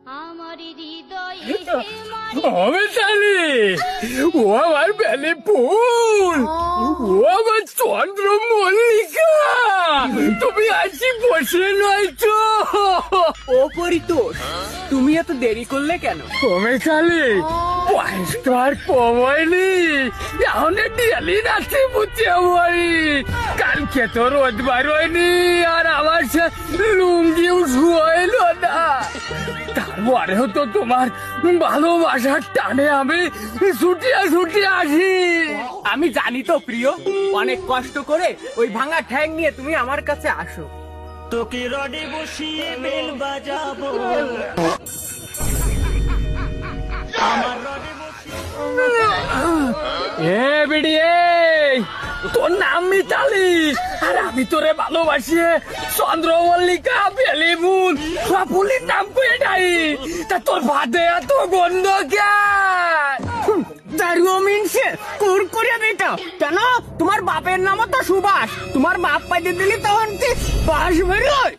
আমার হৃদয়ে অমিতালি, ও আমার বেলে ফুল, ও আমার চন্দ্রমল্লিকা, তুমি আছি বসে নয়তো। ও পরিতোষ, তুমি এত দেরি করলে কেন? অমিতালি, বয়স তো আর কমায়নি, এখন ডেলি রাতে বুঝতে পারি। কালকে তো রোদ বারোয়নি, আর আমার সে লুঙ্গিও শুয়াইল না। তারপরেও তো তোমার ভালোবাসার টানে আমি ছুটিয়া ছুটিয়া আসি। আমি জানি তো প্রিয়, অনেক কষ্ট করে ওই ভাঙা ঠ্যাং নিয়ে তুমি আমার কাছে আসো। তোকে রডে বসিয়ে বেল বাজাবো, আমার রডে এ বিড়িয়ে, তোর নাম মিতালি, আর আমি তোরে ভালোবাসি চন্দ্রমল্লিকা, বেলিফুল, সব ফুলের নাম কয়ে ডাই। তা তোর ভাতে এত গন্ধ কেন? দারুও মিনছে কুরকুরে বেটা, কেন? তোমার বাপের নামও তো সুভাষ, তোমার বাপ পাইতে দিলি তখন বাস বেরোয়।